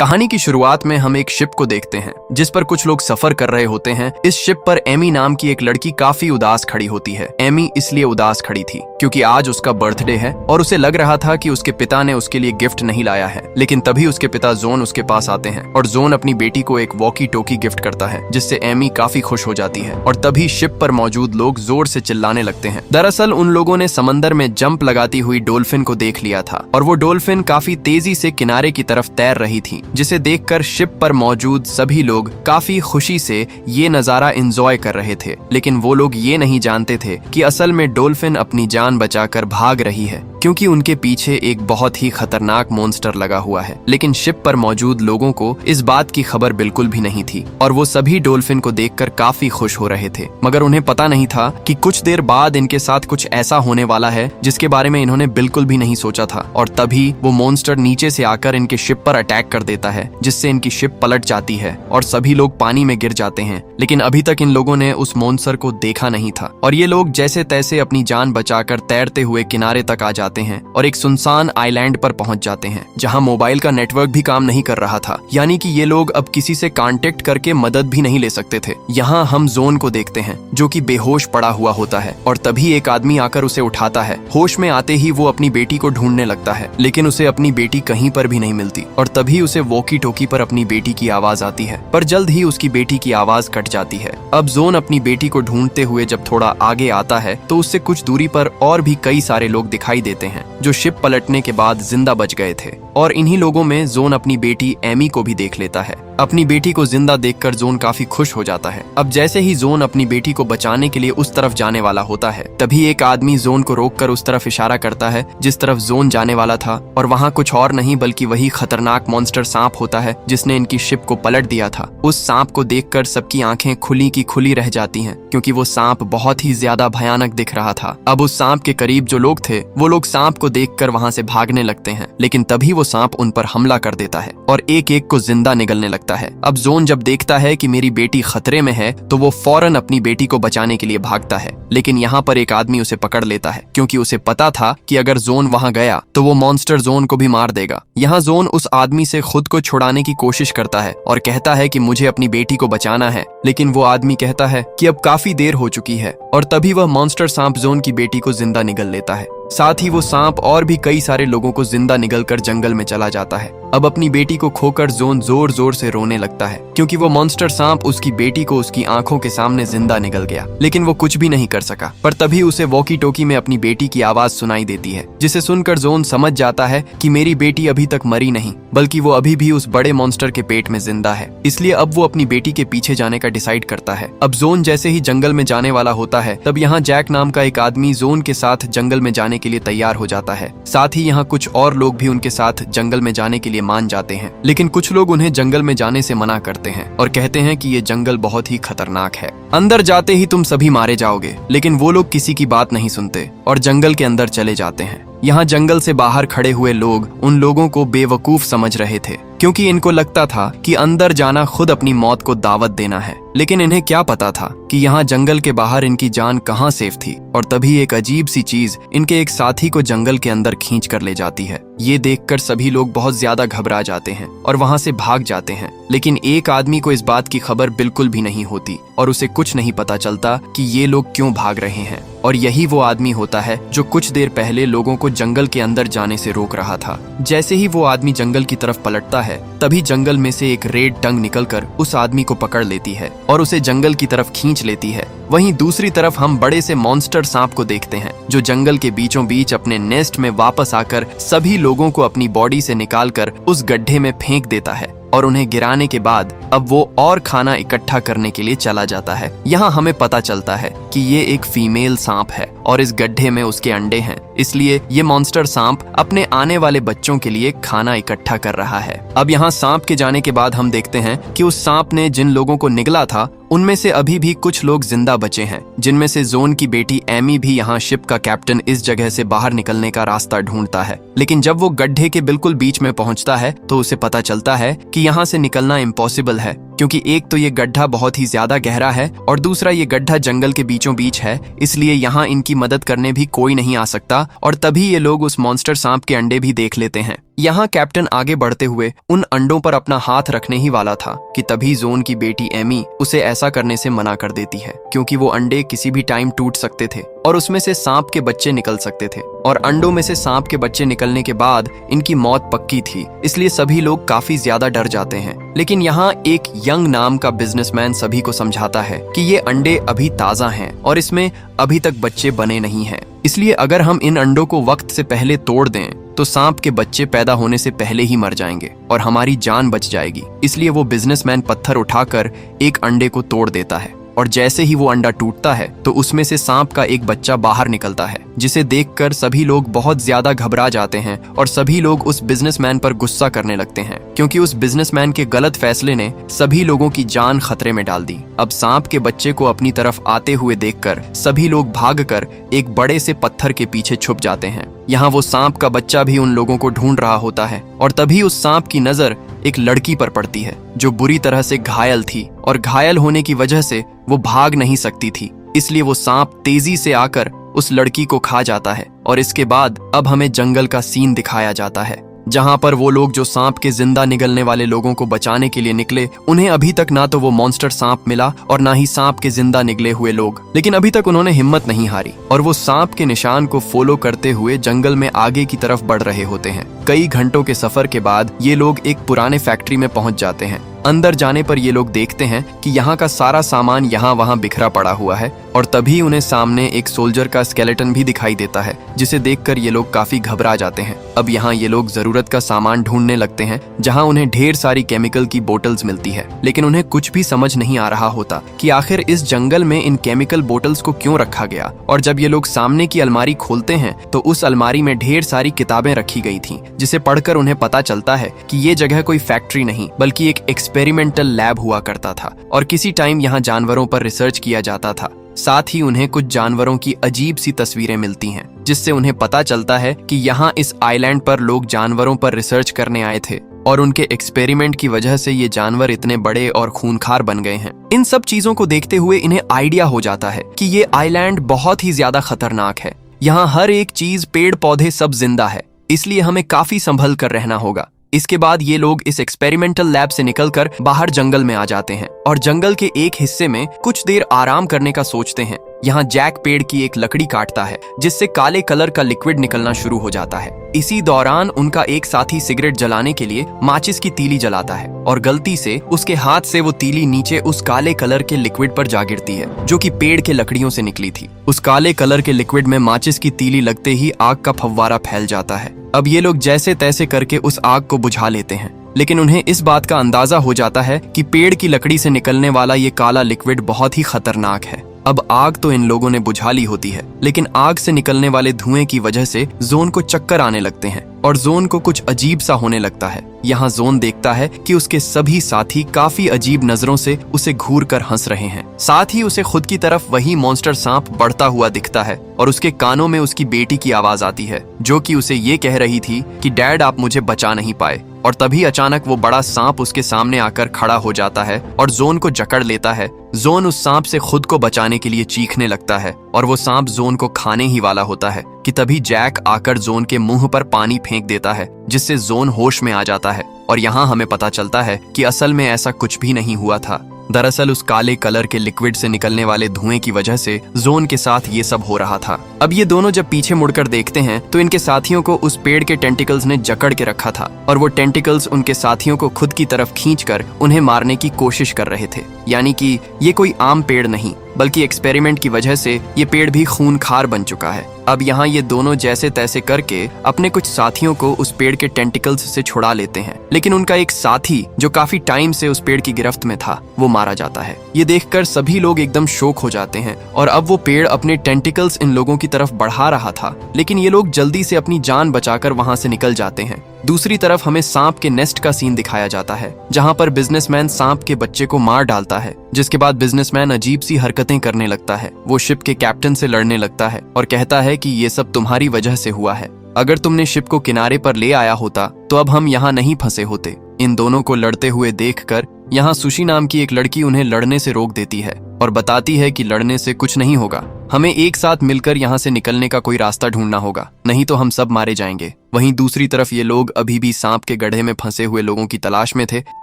कहानी की शुरुआत में हम एक शिप को देखते हैं जिस पर कुछ लोग सफर कर रहे होते हैं। इस शिप पर एमी नाम की एक लड़की काफी उदास खड़ी होती है। एमी इसलिए उदास खड़ी थी क्योंकि आज उसका बर्थडे है और उसे लग रहा था कि उसके पिता ने उसके लिए गिफ्ट नहीं लाया है। लेकिन तभी उसके पिता जोन उसके पास आते हैं और जोन अपनी बेटी को एक वॉकी टोकी गिफ्ट करता है जिससे एमी काफी खुश हो जाती है। और तभी शिप पर मौजूद लोग जोर से चिल्लाने लगते हैं। दरअसल उन लोगों ने समंदर में जंप लगाती हुई डॉल्फिन को देख लिया था और वो डॉल्फिन काफी तेजी से किनारे की तरफ तैर रही थी, जिसे देखकर शिप पर मौजूद सभी लोग काफी खुशी से ये नजारा एंजॉय कर रहे थे। लेकिन वो लोग ये नहीं जानते थे कि असल में डॉल्फिन अपनी जान बचाकर भाग रही है क्योंकि उनके पीछे एक बहुत ही खतरनाक मॉन्स्टर लगा हुआ है। लेकिन शिप पर मौजूद लोगों को इस बात की खबर बिल्कुल भी नहीं थी और वो सभी डॉल्फिन को देखकर काफी खुश हो रहे थे, मगर उन्हें पता नहीं था कि कुछ देर बाद इनके साथ कुछ ऐसा होने वाला है जिसके बारे में इन्होंने बिल्कुल भी नहीं सोचा था। और तभी वो मॉन्स्टर नीचे से आकर इनके शिप पर अटैक कर देता है जिससे इनकी शिप पलट जाती है और सभी लोग पानी में गिर जाते हैं। लेकिन अभी तक इन लोगों ने उस मॉन्स्टर को देखा नहीं था और ये लोग जैसे तैसे अपनी जान बचाकर तैरते हुए किनारे तक आ जाते हैं और एक सुनसान आइलैंड पर पहुंच जाते हैं जहां मोबाइल का नेटवर्क भी काम नहीं कर रहा था, यानी कि ये लोग अब किसी से कांटेक्ट करके मदद भी नहीं ले सकते थे। यहाँ हम जोन को देखते हैं जो कि बेहोश पड़ा हुआ होता है और तभी एक आदमी आकर उसे उठाता है। होश में आते ही वो अपनी बेटी को ढूंढने लगता है लेकिन उसे अपनी बेटी कहीं पर भी नहीं मिलती और तभी उसे वॉकी टोकी पर अपनी बेटी की आवाज आती है, पर जल्द ही उसकी बेटी की आवाज कट जाती है। अब जोन अपनी बेटी को ढूंढते हुए जब थोड़ा आगे आता है तो उससे कुछ दूरी पर और भी कई सारे लोग दिखाई देते हैं जो शिप पलटने के बाद जिंदा बच गए थे। और इन्हीं लोगों में जोन अपनी बेटी एमी को भी देख लेता है। अपनी बेटी को जिंदा देखकर जोन काफी खुश हो जाता है। अब जैसे ही जोन अपनी बेटी को बचाने के लिए उस तरफ जाने वाला होता है तभी एक आदमी जोन को रोककर उस तरफ इशारा करता है जिस तरफ जोन जाने वाला था और वहाँ कुछ और नहीं बल्कि वही खतरनाक मॉन्स्टर सांप होता है जिसने इनकी शिप को पलट दिया था। उस सांप को देखकर सबकी आंखें खुली की खुली रह जाती हैं क्योंकि वो सांप बहुत ही ज्यादा भयानक दिख रहा था। अब उस सांप के करीब जो लोग थे वो लोग सांप को देखकर वहाँ से भागने लगते हैं, लेकिन तभी वो सांप उन पर हमला कर देता है और एक एक को जिंदा निगलने लगता है। अब जोन जब देखता है कि मेरी बेटी खतरे में है तो वो फौरन अपनी बेटी को बचाने के लिए भागता है, लेकिन यहाँ पर एक आदमी उसे पकड़ लेता है क्योंकि उसे पता था कि अगर जोन वहाँ गया तो वो मॉन्स्टर जोन को भी मार देगा। यहाँ जोन उस आदमी से खुद को छुड़ाने की कोशिश करता है और कहता है कि मुझे अपनी बेटी को बचाना है, लेकिन वो आदमी कहता है कि अब काफी देर हो चुकी है और तभी वह मॉन्स्टर सांप जोन की बेटी को जिंदा निगल लेता है। साथ ही वो सांप और भी कई सारे लोगों को जिंदा निगलकर जंगल में चला जाता है। अब अपनी बेटी को खोकर जोन जोर जोर से रोने लगता है क्योंकि वो मॉन्स्टर सांप उसकी बेटी को उसकी आंखों के सामने जिंदा निगल गया, लेकिन वो कुछ भी नहीं कर सका। पर तभी उसे वॉकी टोकी में अपनी बेटी की आवाज सुनाई देती है जिसे सुनकर जोन समझ जाता है कि मेरी बेटी अभी तक मरी नहीं बल्कि वो अभी भी उस बड़े मॉन्स्टर के पेट में जिंदा है। इसलिए अब वो अपनी बेटी के पीछे जाने का डिसाइड करता है। अब जोन जैसे ही जंगल में जाने वाला होता है तब यहाँ जैक नाम का एक आदमी जोन के साथ जंगल में जाने के लिए तैयार हो जाता है। साथ ही यहाँ कुछ और लोग भी उनके साथ जंगल में जाने के लिए मान जाते हैं, लेकिन कुछ लोग उन्हें जंगल में जाने से मना करते हैं और कहते हैं कि ये जंगल बहुत ही खतरनाक है, अंदर जाते ही तुम सभी मारे जाओगे। लेकिन वो लोग किसी की बात नहीं सुनते और जंगल के अंदर चले जाते हैं। यहाँ जंगल से बाहर खड़े हुए लोग उन लोगों को बेवकूफ समझ रहे थे क्योंकि इनको लगता था कि अंदर जाना खुद अपनी मौत को दावत देना है, लेकिन इन्हें क्या पता था कि यहाँ जंगल के बाहर इनकी जान कहाँ सेफ थी। और तभी एक अजीब सी चीज इनके एक साथी को जंगल के अंदर खींच कर ले जाती है। ये देखकर सभी लोग बहुत ज्यादा घबरा जाते हैं और वहाँ से भाग जाते हैं, लेकिन एक आदमी को इस बात की खबर बिल्कुल भी नहीं होती और उसे कुछ नहीं पता चलता कि ये लोग क्यों भाग रहे हैं। और यही वो आदमी होता है जो कुछ देर पहले लोगों को जंगल के अंदर जाने से रोक रहा था। जैसे ही वो आदमी जंगल की तरफ पलटता है तभी जंगल में से एक रेड टंग निकलकर उस आदमी को पकड़ लेती है और उसे जंगल की तरफ खींच लेती है। वहीं दूसरी तरफ हम बड़े से मॉन्स्टर सांप को देखते हैं जो जंगल के बीचों बीच अपने नेस्ट में वापस आकर सभी लोगों को अपनी बॉडी से निकालकर उस गड्ढे में फेंक देता है और उन्हें गिराने के बाद अब वो और खाना इकट्ठा करने के लिए चला जाता है। यहाँ हमें पता चलता है कि ये एक फीमेल सांप है और इस गड्ढे में उसके अंडे हैं, इसलिए ये मॉन्स्टर सांप अपने आने वाले बच्चों के लिए खाना इकट्ठा कर रहा है। अब यहाँ सांप के जाने के बाद हम देखते हैं कि उस सांप ने जिन लोगों को निगला था उनमें से अभी भी कुछ लोग जिंदा बचे हैं, जिनमें से जोन की बेटी एमी भी। यहाँ शिप का कैप्टन इस जगह से बाहर निकलने का रास्ता ढूंढता है, लेकिन जब वो गड्ढे के बिल्कुल बीच में पहुंचता है तो उसे पता चलता है कि यहाँ से निकलना इम्पॉसिबल है क्योंकि एक तो ये गड्ढा बहुत ही ज्यादा गहरा है और दूसरा ये गड्ढा जंगल के बीचों बीच है, इसलिए यहाँ इनकी मदद करने भी कोई नहीं आ सकता। और तभी ये लोग उस मॉन्स्टर सांप के अंडे भी देख लेते हैं। यहाँ कैप्टन आगे बढ़ते हुए उन अंडों पर अपना हाथ रखने ही वाला था कि तभी जोन की बेटी एमी उसे ऐसा करने से मना कर देती है, क्योंकि वो अंडे किसी भी टाइम टूट सकते थे और उसमें से सांप के बच्चे निकल सकते थे, और अंडों में से सांप के बच्चे निकलने के बाद इनकी मौत पक्की थी। इसलिए सभी लोग काफी ज्यादा डर जाते हैं। लेकिन यहाँ एक यंग नाम का बिजनेसमैन सभी को समझाता है कि ये अंडे अभी ताजा हैं और इसमें अभी तक बच्चे बने नहीं हैं, इसलिए अगर हम इन अंडों को वक्त से पहले तोड़ दें तो सांप के बच्चे पैदा होने से पहले ही मर जाएंगे और हमारी जान बच जाएगी। इसलिए वो बिजनेसमैन पत्थर उठाकर एक अंडे को तोड़ देता है और जैसे ही वो अंडा टूटता है तो उसमें से सांप का एक बच्चा बाहर निकलता है, जिसे देखकर सभी लोग बहुत ज्यादा घबरा जाते हैं और सभी लोग उस बिजनेसमैन पर गुस्सा करने लगते हैं, क्योंकि उस बिजनेसमैन के गलत फैसले ने सभी लोगों की जान खतरे में डाल दी। अब सांप के बच्चे को अपनी तरफ आते हुए देखकर सभी लोग भागकर एक बड़े से पत्थर के पीछे छुप जाते हैं। यहाँ वो सांप का बच्चा भी उन लोगों को ढूंढ रहा होता है और तभी उस सांप की नजर एक लड़की पर पड़ती है जो बुरी तरह से घायल थी, और घायल होने की वजह से वो भाग नहीं सकती थी। इसलिए वो सांप तेजी से आकर उस लड़की को खा जाता है। और इसके बाद अब हमें जंगल का सीन दिखाया जाता है, जहां पर वो लोग जो सांप के जिंदा निगलने वाले लोगों को बचाने के लिए निकले, उन्हें अभी तक ना तो वो मॉन्स्टर सांप मिला और ना ही सांप के जिंदा निकले हुए लोग। लेकिन अभी तक उन्होंने हिम्मत नहीं हारी और वो सांप के निशान को फॉलो करते हुए जंगल में आगे की तरफ बढ़ रहे होते हैं। कई घंटों के सफर के बाद ये लोग एक पुराने फैक्ट्री में पहुंच जाते हैं। अंदर जाने पर ये लोग देखते हैं कि यहाँ का सारा सामान यहाँ वहाँ बिखरा पड़ा हुआ है, और तभी उन्हें सामने एक सोल्जर का स्केलेटन भी दिखाई देता है, जिसे देखकर ये लोग काफी घबरा जाते हैं। अब यहाँ ये लोग जरूरत का सामान ढूंढने लगते हैं, जहाँ उन्हें ढेर सारी केमिकल की बोतल्स मिलती है, लेकिन उन्हें कुछ भी समझ नहीं आ रहा होता कि आखिर इस जंगल में इन केमिकल बोतल्स को क्यों रखा गया। और जब ये लोग सामने की अलमारी खोलते हैं तो उस अलमारी में ढेर सारी किताबें रखी गई थी, जिसे पढ़कर उन्हें पता चलता है कि ये जगह कोई फैक्ट्री नहीं बल्कि एक एक्सपेरिमेंटल लैब हुआ करता था और किसी टाइम यहाँ जानवरों पर रिसर्च किया जाता था। साथ ही उन्हें कुछ जानवरों की अजीब सी तस्वीरें मिलती हैं, जिससे उन्हें पता चलता है कि यहाँ इस आइलैंड पर लोग जानवरों पर रिसर्च करने आए थे और उनके एक्सपेरिमेंट की वजह से ये जानवर इतने बड़े और खूंखार बन गए हैं। इन सब चीजों को देखते हुए इन्हें आइडिया हो जाता है कि ये आइलैंड बहुत ही ज्यादा खतरनाक है। यहाँ हर एक चीज, पेड़ पौधे सब जिंदा है, इसलिए हमें काफी संभल कर रहना होगा। इसके बाद ये लोग इस एक्सपेरिमेंटल लैब से निकलकर बाहर जंगल में आ जाते हैं और जंगल के एक हिस्से में कुछ देर आराम करने का सोचते हैं। यहाँ जैक पेड़ की एक लकड़ी काटता है, जिससे काले कलर का लिक्विड निकलना शुरू हो जाता है। इसी दौरान उनका एक साथी सिगरेट जलाने के लिए माचिस की तीली जलाता है और गलती से उसके हाथ से वो तीली नीचे उस काले कलर के लिक्विड पर जा गिरती है, जो कि पेड़ के लकड़ियों से निकली थी। उस काले कलर के लिक्विड में माचिस की तीली लगते ही आग का फव्वारा फैल जाता है। अब ये लोग जैसे तैसे करके उस आग को बुझा लेते हैं, लेकिन उन्हें इस बात का अंदाजा हो जाता है कि पेड़ की लकड़ी से निकलने वाला ये काला लिक्विड बहुत ही खतरनाक है। अब आग तो इन लोगों ने बुझा ली होती है, लेकिन आग से निकलने वाले धुएं की वजह से जोन को चक्कर आने लगते हैं और जोन को कुछ अजीब सा होने लगता है। यहाँ जोन देखता है कि उसके सभी साथी काफी अजीब नजरों से उसे घूर कर हंस रहे हैं। साथ ही उसे खुद की तरफ वही मॉन्स्टर सांप बढ़ता हुआ दिखता है और उसके कानों में उसकी बेटी की आवाज आती है, जो कि उसे ये कह रही थी कि डैड आप मुझे बचा नहीं पाए। और तभी अचानक वो बड़ा सांप उसके सामने आकर खड़ा हो जाता है और जोन को जकड़ लेता है। जोन उस सांप से खुद को बचाने के लिए चीखने लगता है और वो सांप जोन को खाने ही वाला होता है कि तभी जैक आकर जोन के मुंह पर पानी फेंक देता है, जिससे जोन होश में आ जाता है। और यहाँ हमें पता चलता है कि असल में ऐसा कुछ भी नहीं हुआ था। दरअसल उस काले कलर के लिक्विड से निकलने वाले धुएं की वजह से जोन के साथ ये सब हो रहा था। अब ये दोनों जब पीछे मुड़कर देखते हैं तो इनके साथियों को उस पेड़ के टेंटिकल्स ने जकड़ के रखा था और वो टेंटिकल्स उनके साथियों को खुद की तरफ खींचकर उन्हें मारने की कोशिश कर रहे थे। यानी कि ये कोई आम पेड़ नहीं, बल्कि एक्सपेरिमेंट की वजह से ये पेड़ भी खूनखार बन चुका है। अब यहाँ ये दोनों जैसे तैसे करके अपने कुछ साथियों को उस पेड़ के टेंटिकल्स से छुड़ा लेते हैं, लेकिन उनका एक साथी जो काफी टाइम से उस पेड़ की गिरफ्त में था वो मारा जाता है। ये देखकर सभी लोग एकदम शॉक हो जाते हैं और अब वो पेड़ अपने टेंटिकल्स इन लोगों की तरफ बढ़ा रहा था, लेकिन ये लोग जल्दी से अपनी जान बचाकर वहां से निकल जाते हैं। दूसरी तरफ हमें सांप के नेस्ट का सीन दिखाया जाता है, जहां पर बिजनेसमैन सांप के बच्चे को मार डालता है, जिसके बाद बिजनेसमैन अजीब सी हरकतें करने लगता है। वो शिप के कैप्टन से लड़ने लगता है और कहता है कि ये सब तुम्हारी वजह से हुआ है। अगर तुमने शिप को किनारे पर ले आया होता तो अब हम यहाँ नहीं फंसे होते। इन दोनों को लड़ते हुए देखकर यहाँ सुशी नाम की एक लड़की उन्हें लड़ने से रोक देती है और बताती है कि लड़ने से कुछ नहीं होगा, हमें एक साथ मिलकर यहाँ से निकलने का कोई रास्ता ढूंढना होगा, नहीं तो हम सब मारे जाएंगे। वहीं दूसरी तरफ ये लोग अभी भी सांप के गड्ढे में फंसे हुए लोगों की तलाश में थे।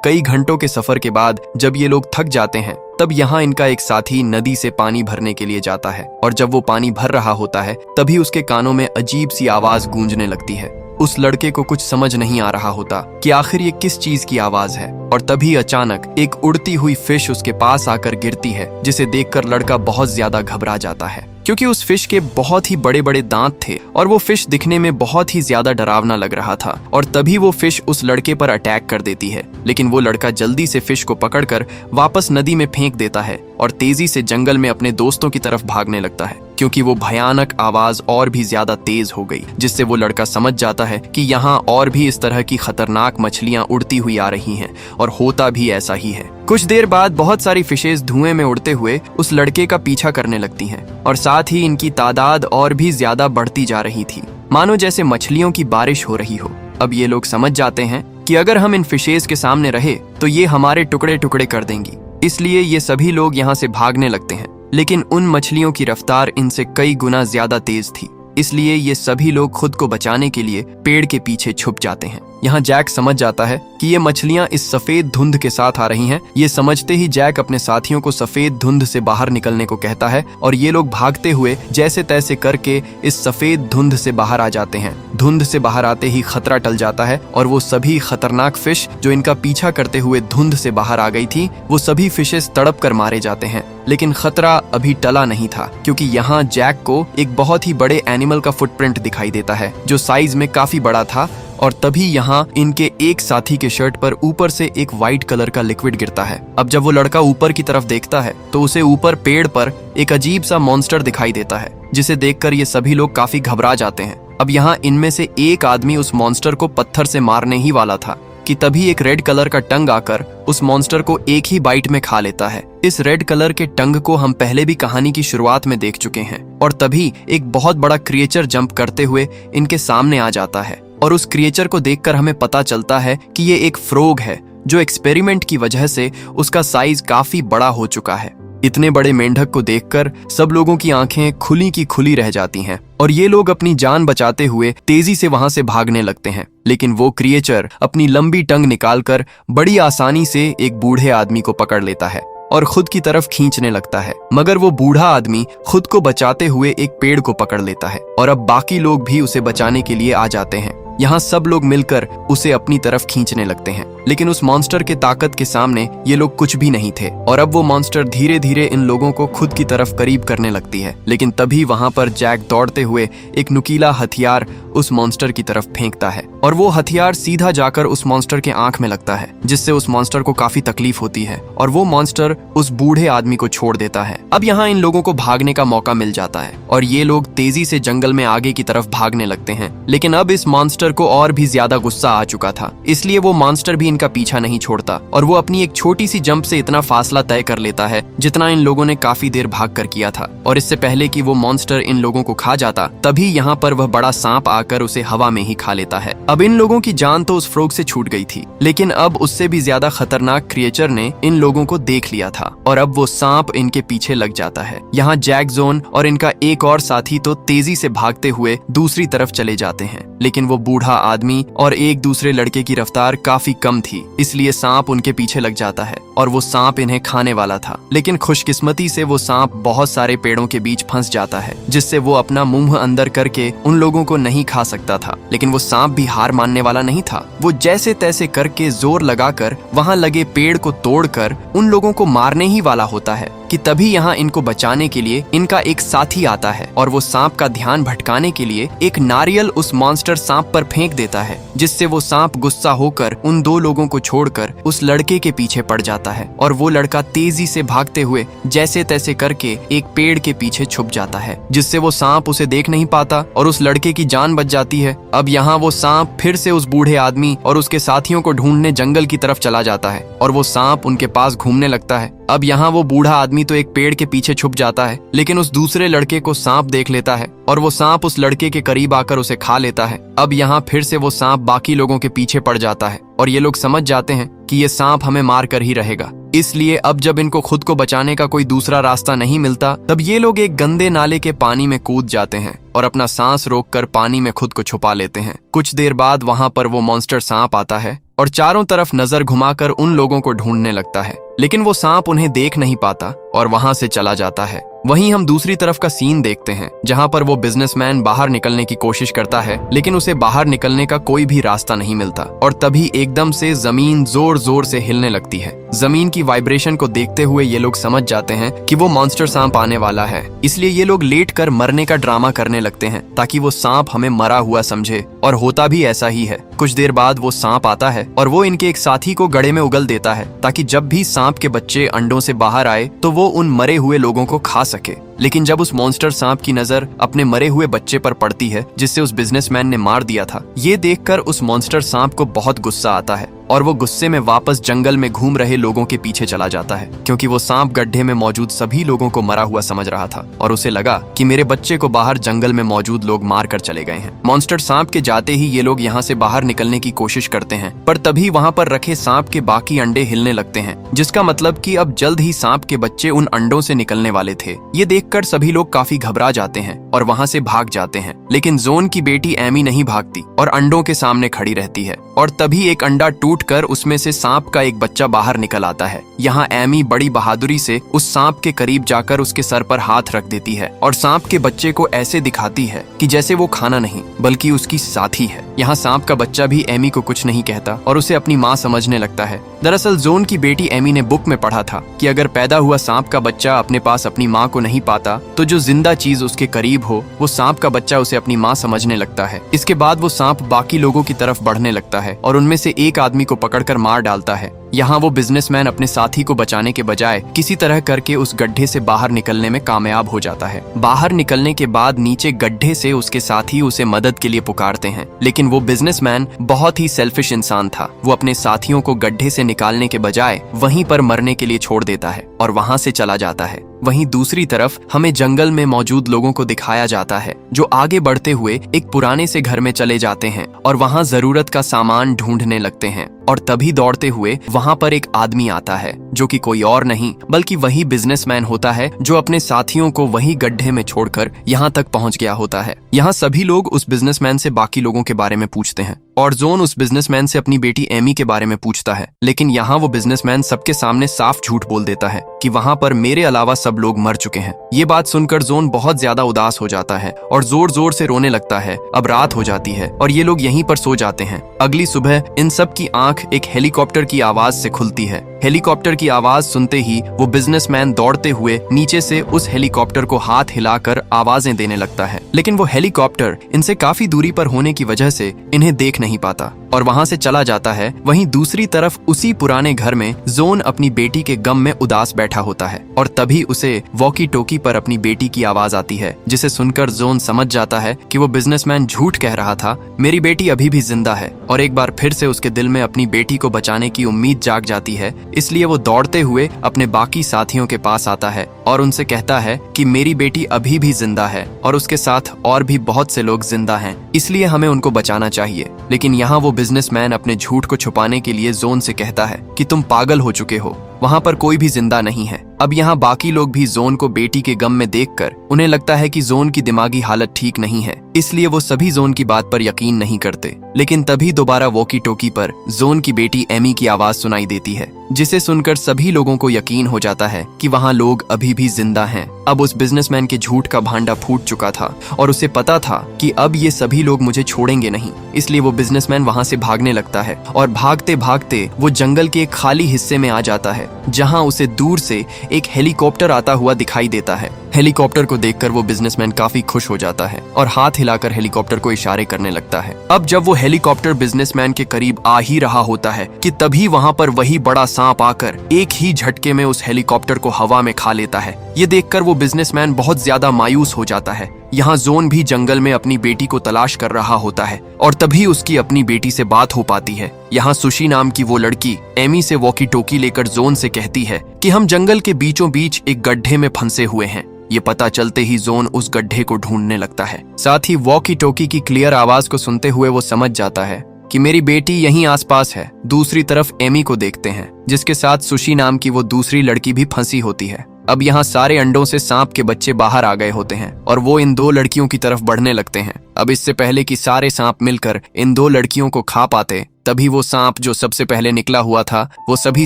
कई घंटों के सफर के बाद जब ये लोग थक जाते हैं तब यहाँ इनका एक साथी नदी से पानी भरने के लिए जाता है और जब वो पानी भर रहा होता है तभी उसके कानों में अजीब सी आवाज गूंजने लगती है। उस लड़के को कुछ समझ नहीं आ रहा होता कि आखिर ये किस चीज की आवाज है और तभी अचानक एक उड़ती हुई फिश उसके पास आकर गिरती है, जिसे देखकर लड़का बहुत ज्यादा घबरा जाता है क्योंकि उस फिश के बहुत ही बड़े बड़े दांत थे और वो फिश दिखने में बहुत ही ज्यादा डरावना लग रहा था। और तभी वो फिश उस लड़के पर अटैक कर देती है, लेकिन वो लड़का जल्दी से फिश को पकड़कर वापस नदी में फेंक देता है और तेजी से जंगल में अपने दोस्तों की तरफ भागने लगता है क्योंकि वो भयानक आवाज और भी ज्यादा तेज हो गई, जिससे वो लड़का समझ जाता है कि यहाँ और भी इस तरह की खतरनाक मछलियां उड़ती हुई आ रही हैं और होता भी ऐसा ही है। कुछ देर बाद बहुत सारी फिशेस धुएं में उड़ते हुए उस लड़के का पीछा करने लगती हैं और साथ ही इनकी तादाद और भी ज्यादा बढ़ती जा रही थी, मानो जैसे मछलियों की बारिश हो रही हो। अब ये लोग समझ जाते हैं कि अगर हम इन फिशेस के सामने रहे तो ये हमारे टुकड़े टुकड़े कर देंगी, इसलिए ये सभी लोग यहाँ से भागने लगते हैं। लेकिन उन मछलियों की रफ्तार इनसे कई गुना ज्यादा तेज थी, इसलिए ये सभी लोग खुद को बचाने के लिए पेड़ के पीछे छुप जाते हैं। यहाँ जैक समझ जाता है कि ये मछलियां इस सफेद धुंध के साथ आ रही हैं। ये समझते ही जैक अपने साथियों को सफेद धुंध से बाहर निकलने को कहता है और ये लोग भागते हुए जैसे तैसे करके इस सफेद धुंध से बाहर आ जाते हैं। धुंध से बाहर आते ही खतरा टल जाता है और वो सभी खतरनाक फिश जो इनका पीछा करते हुए धुंध से बाहर आ गई थी, वो सभी फिशेस तड़प कर मारे जाते हैं। लेकिन खतरा अभी टला नहीं था क्योंकि यहाँ जैक को एक बहुत ही बड़े एनिमल का फुटप्रिंट दिखाई देता है जो साइज में काफी बड़ा था और तभी यहाँ इनके एक साथी के शर्ट पर ऊपर से एक वाइट कलर का लिक्विड गिरता है। अब जब वो लड़का ऊपर की तरफ देखता है तो उसे ऊपर पेड़ पर एक अजीब सा मॉन्स्टर दिखाई देता है, जिसे देखकर ये सभी लोग काफी घबरा जाते हैं। अब यहाँ इनमें से एक आदमी उस मॉन्स्टर को पत्थर से मारने ही वाला था कि तभी एक रेड कलर का टंग आकर उस मॉन्स्टर को एक ही बाइट में खा लेता है। इस रेड कलर के टंग को हम पहले भी कहानी की शुरुआत में देख चुके हैं और तभी एक बहुत बड़ा क्रिएचर जंप करते हुए इनके सामने आ जाता है और उस क्रिएचर को देखकर हमें पता चलता है कि ये एक फ्रॉग है जो एक्सपेरिमेंट की वजह से उसका साइज काफी बड़ा हो चुका है। इतने बड़े मेंढक को देखकर सब लोगों की आंखें खुली की खुली रह जाती हैं और ये लोग अपनी जान बचाते हुए तेजी से वहां से भागने लगते हैं। लेकिन वो क्रिएचर अपनी लंबी टंग निकालकर बड़ी आसानी से एक बूढ़े आदमी को पकड़ लेता है और खुद की तरफ खींचने लगता है, मगर वो बूढ़ा आदमी खुद को बचाते हुए एक पेड़ को पकड़ लेता है और अब बाकी लोग भी उसे बचाने के लिए आ जाते हैं। यहाँ सब लोग मिलकर उसे अपनी तरफ खींचने लगते हैं, लेकिन उस मॉन्स्टर के ताकत के सामने ये लोग कुछ भी नहीं थे और अब वो मॉन्स्टर धीरे धीरे इन लोगों को खुद की तरफ करीब करने लगती है। लेकिन तभी वहां पर जैक दौड़ते हुए एक नुकीला हथियार उस मॉन्स्टर की तरफ फेंकता है और वो हथियार सीधा जाकर उस मॉन्स्टर के आंख में लगता है, जिससे उस मॉन्स्टर को काफी तकलीफ होती है और वो मॉन्स्टर उस बूढ़े आदमी को छोड़ देता है। अब यहाँ इन लोगों को भागने का मौका मिल जाता है और ये लोग तेजी से जंगल में आगे की तरफ भागने लगते हैं। लेकिन अब इस मॉन्स्टर को और भी ज्यादा गुस्सा आ चुका था, इसलिए वो मॉन्स्टर भी इनका पीछा नहीं छोड़ता और वो अपनी एक छोटी सी जंप से इतना फासला तय कर लेता है जितना इन लोगों ने काफी देर भाग कर किया था। और इससे पहले कि वो मॉन्स्टर इन लोगों को खा जाता तभी यहाँ पर वह बड़ा सांप आकर उसे हवा में ही खा लेता है। अब इन लोगों की जान तो उस फ्रॉग से छूट गई थी, लेकिन अब उससे भी ज्यादा खतरनाक क्रिएचर ने इन लोगों को देख लिया था और अब वो सांप इनके पीछे लग जाता है। यहाँ जैक जोन और इनका एक और साथी तो तेजी से भागते हुए दूसरी तरफ चले जाते हैं, लेकिन वो बूढ़ा आदमी और एक दूसरे लड़के की रफ्तार काफी कम थी, इसलिए सांप उनके पीछे लग जाता है और वो सांप इन्हें खाने वाला था। लेकिन खुशकिस्मती से वो सांप बहुत सारे पेड़ों के बीच फंस जाता है, जिससे वो अपना मुंह अंदर करके उन लोगों को नहीं खा सकता था। लेकिन वो सांप भी हार मानने वाला नहीं था। वो जैसे तैसे करके जोर लगाकर वहां लगे पेड़ को तोड़कर उन लोगों को मारने ही वाला होता है कि तभी यहाँ इनको बचाने के लिए इनका एक साथी आता है और वो सांप का ध्यान भटकाने के लिए एक नारियल उस मॉन्स्टर सांप पर फेंक देता है, जिससे वो सांप गुस्सा होकर उन दो लोगों को छोड़कर उस लड़के के पीछे पड़ जाता है और वो लड़का तेजी से भागते हुए जैसे तैसे करके एक पेड़ के पीछे छुप जाता है, जिससे वो सांप उसे देख नहीं पाता और उस लड़के की जान बच जाती है। अब यहाँ वो सांप फिर से उस बूढ़े आदमी और उसके साथियों को ढूंढने जंगल की तरफ चला जाता है और वो सांप उनके पास घूमने लगता है। अब यहाँ वो बूढ़ा आदमी तो एक पेड़ के पीछे छुप जाता है, लेकिन उस दूसरे लड़के को सांप देख लेता है और वो सांप उस लड़के के करीब आकर उसे खा लेता है। अब यहाँ फिर से वो सांप बाकी लोगों के पीछे पड़ जाता है और ये लोग समझ जाते हैं कि ये सांप हमें मार कर ही रहेगा। इसलिए अब जब इनको खुद को बचाने का कोई दूसरा रास्ता नहीं मिलता, तब ये लोग एक गंदे नाले के पानी में कूद जाते हैं और अपना सांस रोककर पानी में खुद को छुपा लेते हैं। कुछ देर बाद वहां पर वो मॉन्स्टर सांप आता है और चारों तरफ नजर घुमाकर उन लोगों को ढूंढने लगता है, लेकिन वो सांप उन्हें देख नहीं पाता और वहां से चला जाता है। वहीं हम दूसरी तरफ का सीन देखते हैं, जहां पर वो बिजनेसमैन बाहर निकलने की कोशिश करता है, लेकिन उसे बाहर निकलने का कोई भी रास्ता नहीं मिलता और तभी एकदम से जमीन जोर जोर से हिलने लगती है। जमीन की वाइब्रेशन को देखते हुए ये लोग समझ जाते हैं कि वो मॉन्स्टर सांप आने वाला है, इसलिए ये लोग लेट कर मरने का ड्रामा करने लगते हैं ताकि वो सांप हमें मरा हुआ समझे, और होता भी ऐसा ही है। कुछ देर बाद वो सांप आता है और वो इनके एक साथी को गड्ढे में उगल देता है ताकि जब भी सांप के बच्चे अंडों से बाहर आए तो वो उन मरे हुए लोगों को खा सके। लेकिन जब उस मॉन्स्टर सांप की नजर अपने मरे हुए बच्चे पर पड़ती है जिससे उस बिजनेसमैन ने मार दिया था, ये देखकर उस मॉन्स्टर सांप को बहुत गुस्सा आता है और वो गुस्से में वापस जंगल में घूम रहे लोगों के पीछे चला जाता है, क्योंकि वो सांप गड्ढे में मौजूद सभी लोगों को मरा हुआ समझ रहा था और उसे लगा कि मेरे बच्चे को बाहर जंगल में मौजूद लोग मार कर चले गए हैं। मॉन्स्टर सांप के जाते ही ये लोग यहाँ से बाहर निकलने की कोशिश करते हैं, पर तभी वहाँ पर रखे सांप के बाकी अंडे हिलने लगते हैं, जिसका मतलब कि अब जल्द ही सांप के बच्चे उन अंडों से निकलने वाले थे। ये देखकर सभी लोग काफी घबरा जाते हैं और वहाँ से भाग जाते हैं, लेकिन जोन की बेटी एमी नहीं भागती और अंडों के सामने खड़ी रहती है और तभी एक अंडा टूटकर उसमें से सांप का एक बच्चा बाहर निकल आता है। यहाँ एमी बड़ी बहादुरी से उस सांप के करीब जाकर उसके सर पर हाथ रख देती है और सांप के बच्चे को ऐसे दिखाती है कि जैसे वो खाना नहीं बल्कि उसकी साथी है। यहाँ सांप का बच्चा भी एमी को कुछ नहीं कहता और उसे अपनी माँ समझने लगता है। दरअसल जोन की बेटी एमी ने बुक में पढ़ा था कि अगर पैदा हुआ सांप का बच्चा अपने पास अपनी माँ को नहीं पाता तो जो जिंदा चीज उसके करीब हो वो सांप का बच्चा उसे अपनी माँ समझने लगता है। इसके बाद वो सांप बाकी लोगों की तरफ बढ़ने लगता है और उनमें से एक आदमी को पकड़कर मार डालता है। यहाँ वो बिजनेसमैन अपने साथी को बचाने के बजाय किसी तरह करके उस गड्ढे से बाहर निकलने में कामयाब हो जाता है। बाहर निकलने के बाद नीचे गड्ढे से उसके साथी उसे मदद के लिए पुकारते हैं, लेकिन वो बिजनेसमैन बहुत ही सेल्फिश इंसान था। वो अपने साथियों को गड्ढे से निकालने के बजाय वहीं पर मरने के लिए छोड़ देता है और वहां से चला जाता है। वहीं दूसरी तरफ हमें जंगल में मौजूद लोगों को दिखाया जाता है जो आगे बढ़ते हुए एक पुराने से घर में चले जाते हैं और वहां जरूरत का सामान ढूंढने लगते हैं। और तभी दौड़ते हुए वहां पर एक आदमी आता है जो कि कोई और नहीं बल्कि वही बिजनेसमैन होता है जो अपने साथियों को वही गड्ढे में छोड़कर यहाँ तक पहुंच गया होता है। यहाँ सभी लोग उस बिजनेसमैन से बाकी लोगों के बारे में पूछते हैं और जोन उस बिजनेसमैन से अपनी बेटी एमी के बारे में पूछता है, लेकिन यहाँ वो बिजनेसमैन सबके सामने साफ झूठ बोल देता है कि वहाँ पर मेरे अलावा सब लोग मर चुके हैं। ये बात सुनकर जोन बहुत ज्यादा उदास हो जाता है और जोर जोर से रोने लगता है। अब रात हो जाती है और ये लोग यहीं पर सो जाते हैं। अगली सुबह इन सब की आंख एक हेलीकॉप्टर की आवाज से खुलती है। हेलीकॉप्टर की आवाज सुनते ही वो बिजनेसमैन दौड़ते हुए नीचे से उस हेलीकॉप्टर को हाथ हिलाकर आवाजें देने लगता है, लेकिन वो हेलीकॉप्टर इनसे काफी दूरी पर होने की वजह से इन्हें देख नहीं पाता और वहां से चला जाता है। वहीं दूसरी तरफ उसी पुराने घर में जोन अपनी बेटी के गम में उदास बैठा होता है और तभी उसे वॉकी टोकी पर अपनी बेटी की आवाज आती है, जिसे सुनकर जोन समझ जाता है कि वो बिजनेसमैन झूठ कह रहा था, मेरी बेटी अभी भी जिंदा है। और एक बार फिर से उसके दिल में अपनी बेटी को बचाने की उम्मीद जाग जाती है, इसलिए वो दौड़ते हुए अपने बाकी साथियों के पास आता है और उनसे कहता है कि मेरी बेटी अभी भी जिंदा है और उसके साथ और भी बहुत से लोग जिंदा हैं, इसलिए हमें उनको बचाना चाहिए। लेकिन यहाँ वो बिजनेसमैन अपने झूठ को छुपाने के लिए जोन से कहता है कि तुम पागल हो चुके हो, वहाँ पर कोई भी जिंदा नहीं है। अब यहाँ बाकी लोग भी जोन को बेटी के गम में देखकर उन्हें लगता है कि जोन की दिमागी हालत ठीक नहीं है, इसलिए वो सभी जोन की बात पर यकीन नहीं करते। लेकिन तभी दोबारा वॉकी टोकी पर जोन की बेटी एमी की आवाज सुनाई देती है, जिसे सुनकर सभी लोगों को यकीन हो जाता है कि वहाँ लोग अभी भी जिंदा हैं। अब उस बिजनेसमैन के झूठ का भांडा फूट चुका था और उसे पता था कि अब ये सभी लोग मुझे छोड़ेंगे नहीं, इसलिए वो बिजनेसमैन वहाँ से भागने लगता है और भागते भागते वो जंगल के एक खाली हिस्से में आ जाता है, जहाँ उसे दूर से एक हेलीकॉप्टर आता हुआ दिखाई देता है। हेलीकॉप्टर को देखकर वो बिजनेसमैन काफी खुश हो जाता है और हाथ हिलाकर हेलीकॉप्टर को इशारे करने लगता है। अब जब वो हेलीकॉप्टर बिजनेसमैन के करीब आ ही रहा होता है कि तभी वहाँ पर वही बड़ा सांप आकर एक ही झटके में उस हेलीकॉप्टर को हवा में खा लेता है। ये देखकर वो बिजनेसमैन बहुत ज्यादा मायूस हो जाता है। यहाँ जोन भी जंगल में अपनी बेटी को तलाश कर रहा होता है और तभी उसकी अपनी बेटी से बात हो पाती है। यहाँ सुशी नाम की वो लड़की एमी से वॉकी टोकी लेकर जोन से कहती है कि हम जंगल के बीचों बीच एक गड्ढे में फंसे हुए हैं। ये पता चलते ही जोन उस गड्ढे को ढूंढने लगता है। साथ ही वॉकी टोकी की क्लियर आवाज को सुनते हुए वो समझ जाता है कि मेरी बेटी यहीं आसपास है। दूसरी तरफ एमी को देखते हैं, जिसके साथ सुशी नाम की वो दूसरी लड़की भी फंसी होती है। अब यहाँ सारे अंडों से सांप के बच्चे बाहर आ गए होते हैं और वो इन दो लड़कियों की तरफ बढ़ने लगते हैं। अब इससे पहले कि सारे सांप मिलकर इन दो लड़कियों को खा पाते, तभी वो सांप जो सबसे पहले निकला हुआ था वो सभी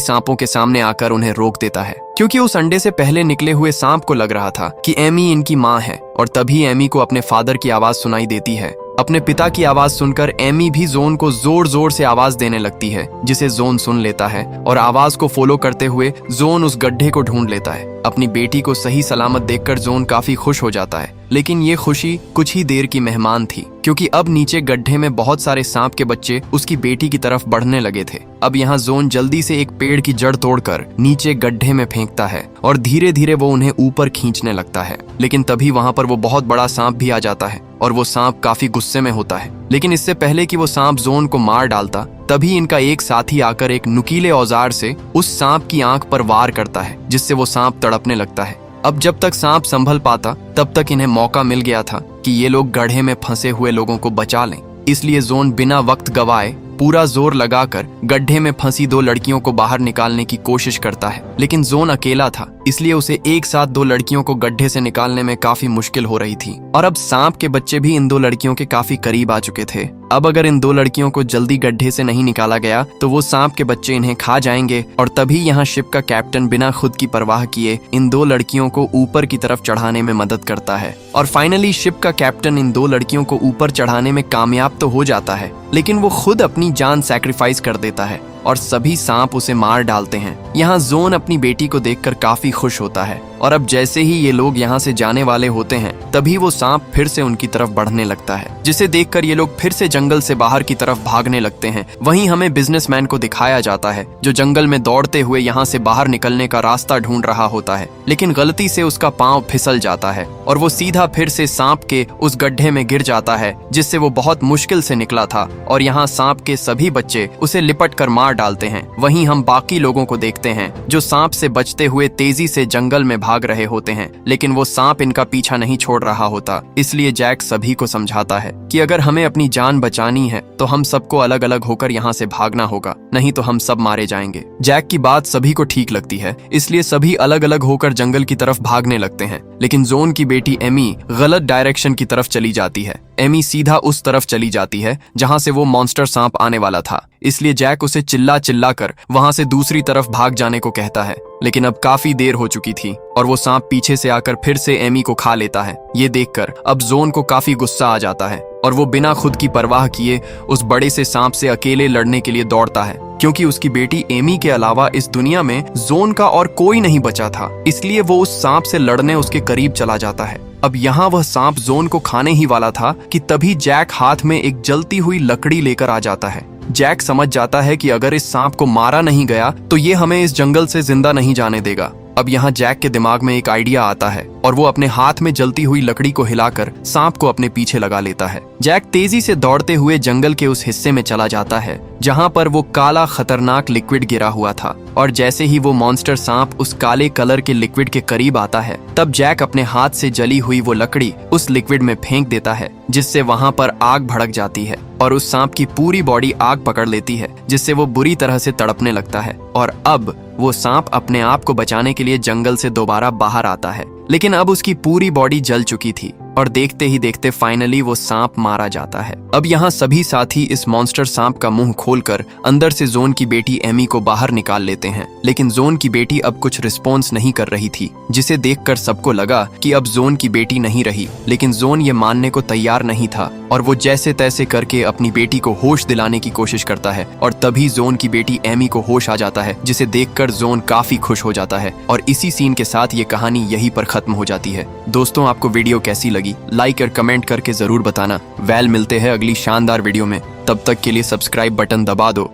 सांपों के सामने आकर उन्हें रोक देता है, क्योंकि उस अंडे से पहले निकले हुए सांप को लग रहा था कि एमी इनकी माँ है। और तभी एमी को अपने फादर की आवाज सुनाई देती है। अपने पिता की आवाज सुनकर एमी भी जोन को जोर जोर से आवाज देने लगती है, जिसे जोन सुन लेता है और आवाज को फॉलो करते हुए जोन उस गड्ढे को ढूंढ लेता है। अपनी बेटी को सही सलामत देखकर जोन काफी खुश हो जाता है, लेकिन ये खुशी कुछ ही देर की मेहमान थी, क्योंकि अब नीचे गड्ढे में बहुत सारे सांप के बच्चे उसकी बेटी की तरफ बढ़ने लगे थे। अब यहाँ जोन जल्दी से एक पेड़ की जड़ तोड़कर नीचे गड्ढे में फेंकता है और धीरे धीरे वो उन्हें ऊपर खींचने लगता है। लेकिन तभी वहाँ पर वो बहुत बड़ा सांप भी आ जाता है और वो सांप काफी गुस्से में होता है। लेकिन इससे पहले कि वो सांप जोन को मार डालता, तभी इनका एक साथी आकर एक नुकीले औजार से उस सांप की आंख पर वार करता है, जिससे वो सांप तड़पने लगता है। अब जब तक सांप संभल पाता, तब तक इन्हें मौका मिल गया था कि ये लोग गड्ढे में फंसे हुए लोगों को बचा लें। इसलिए जोन बिना वक्त गवाए पूरा जोर लगाकर गड्ढे में फंसी दो लड़कियों को बाहर निकालने की कोशिश करता है। लेकिन जोन अकेला था, इसलिए उसे एक साथ दो लड़कियों को गड्ढे से निकालने में काफी मुश्किल हो रही थी। और अब सांप के बच्चे भी इन दो लड़कियों के काफी करीब आ चुके थे। अब अगर इन दो लड़कियों को जल्दी गड्ढे से नहीं निकाला गया तो वो सांप के बच्चे इन्हें खा जाएंगे। और तभी यहाँ शिप का कैप्टन बिना खुद की परवाह किए इन दो लड़कियों को ऊपर की तरफ चढ़ाने में मदद करता है। और फाइनली शिप का कैप्टन इन दो लड़कियों को ऊपर चढ़ाने में कामयाब तो हो जाता है, लेकिन वो खुद अपनी जान सैक्रिफाइस कर देता है और सभी सांप उसे मार डालते हैं। यहाँ जोन अपनी बेटी को देखकर काफी खुश होता है और अब जैसे ही ये लोग यहाँ से जाने वाले होते हैं, तभी वो सांप फिर से उनकी तरफ बढ़ने लगता है, जिसे देखकर ये लोग फिर से जंगल से बाहर की तरफ भागने लगते हैं। वहीं हमें बिजनेसमैन को दिखाया जाता है, जो जंगल में दौड़ते हुए यहाँ से बाहर निकलने का रास्ता ढूंढ रहा होता है, लेकिन गलती से उसका पांव फिसल जाता है और वो सीधा फिर से सांप के उस गड्ढे में गिर जाता है, जिससे वो बहुत मुश्किल से निकला था। और यहाँ सांप के सभी बच्चे उसे लिपट कर मार डालते हैं। वहीं हम बाकी लोगों को देखते हैं जो सांप से बचते हुए तेजी से जंगल में भाग रहे होते हैं, लेकिन वो सांप इनका पीछा नहीं छोड़ रहा होता। इसलिए जैक सभी को समझाता है कि अगर हमें अपनी जान बचानी है तो हम सबको अलग अलग होकर यहाँ से भागना होगा, नहीं तो हम सब मारे जाएंगे। जैक की बात सभी को ठीक लगती है, इसलिए सभी अलग अलग होकर जंगल की तरफ भागने लगते हैं। लेकिन जोन की बेटी एमी गलत डायरेक्शन की तरफ चली जाती है। एमी सीधा उस तरफ चली जाती है जहां से वो मॉन्स्टर सांप आने वाला था, इसलिए जैक उसे चिल्ला चिल्ला कर वहां से दूसरी तरफ भाग जाने को कहता है। लेकिन अब काफी देर हो चुकी थी और वो सांप पीछे से आकर फिर से एमी को खा लेता है। ये देखकर अब जोन को काफी गुस्सा आ जाता है और वो बिना खुद की परवाह किए उस बड़े से सांप से अकेले लड़ने के लिए दौड़ता है, क्योंकि उसकी बेटी एमी के अलावा इस दुनिया में जोन का और कोई नहीं बचा था। इसलिए वो उस सांप से लड़ने उसके करीब चला जाता है। अब यहाँ वह सांप जोन को खाने ही वाला था कि तभी जैक हाथ में एक जलती हुई लकड़ी लेकर आ जाता है। जैक समझ जाता है कि अगर इस सांप को मारा नहीं गया तो ये हमें इस जंगल से जिंदा नहीं जाने देगा। अब यहाँ जैक के दिमाग में एक आइडिया आता है और वो अपने हाथ में जलती हुई लकड़ी को हिलाकर सांप को अपने पीछे लगा लेता है। जैक तेजी से दौड़ते हुए जंगल के उस हिस्से में चला जाता है जहाँ पर वो काला खतरनाक लिक्विड गिरा हुआ था। और जैसे ही वो मॉन्स्टर सांप उस काले कलर के लिक्विड के करीब आता है, तब जैक अपने हाथ से जली हुई वो लकड़ी उस लिक्विड में फेंक देता है, जिससे वहाँ पर आग भड़क जाती है और उस सांप की पूरी बॉडी आग पकड़ लेती है, जिससे वो बुरी तरह से तड़पने लगता है। और अब वो सांप अपने आप को बचाने के लिए जंगल से दोबारा बाहर आता है, लेकिन अब उसकी पूरी बॉडी जल चुकी थी और देखते ही देखते फाइनली वो सांप मारा जाता है। अब यहाँ सभी साथी इस मॉन्स्टर सांप का मुंह खोलकर अंदर से जोन की बेटी एमी को बाहर निकाल लेते हैं, लेकिन जोन की बेटी अब कुछ रिस्पॉन्स नहीं कर रही थी, जिसे देखकर सबको लगा कि अब जोन की बेटी नहीं रही। लेकिन जोन ये मानने को तैयार नहीं था और वो जैसे तैसे करके अपनी बेटी को होश दिलाने की कोशिश करता है। और तभी जोन की बेटी एमी को होश आ जाता है, जिसे देखकर जोन काफी खुश हो जाता है। और इसी सीन के साथ ये कहानी यहीं पर खत्म हो जाती है। दोस्तों, आपको वीडियो कैसी लगी लाइक और कमेंट करके जरूर बताना। मिलते हैं अगली शानदार वीडियो में, तब तक के लिए सब्सक्राइब बटन दबा दो।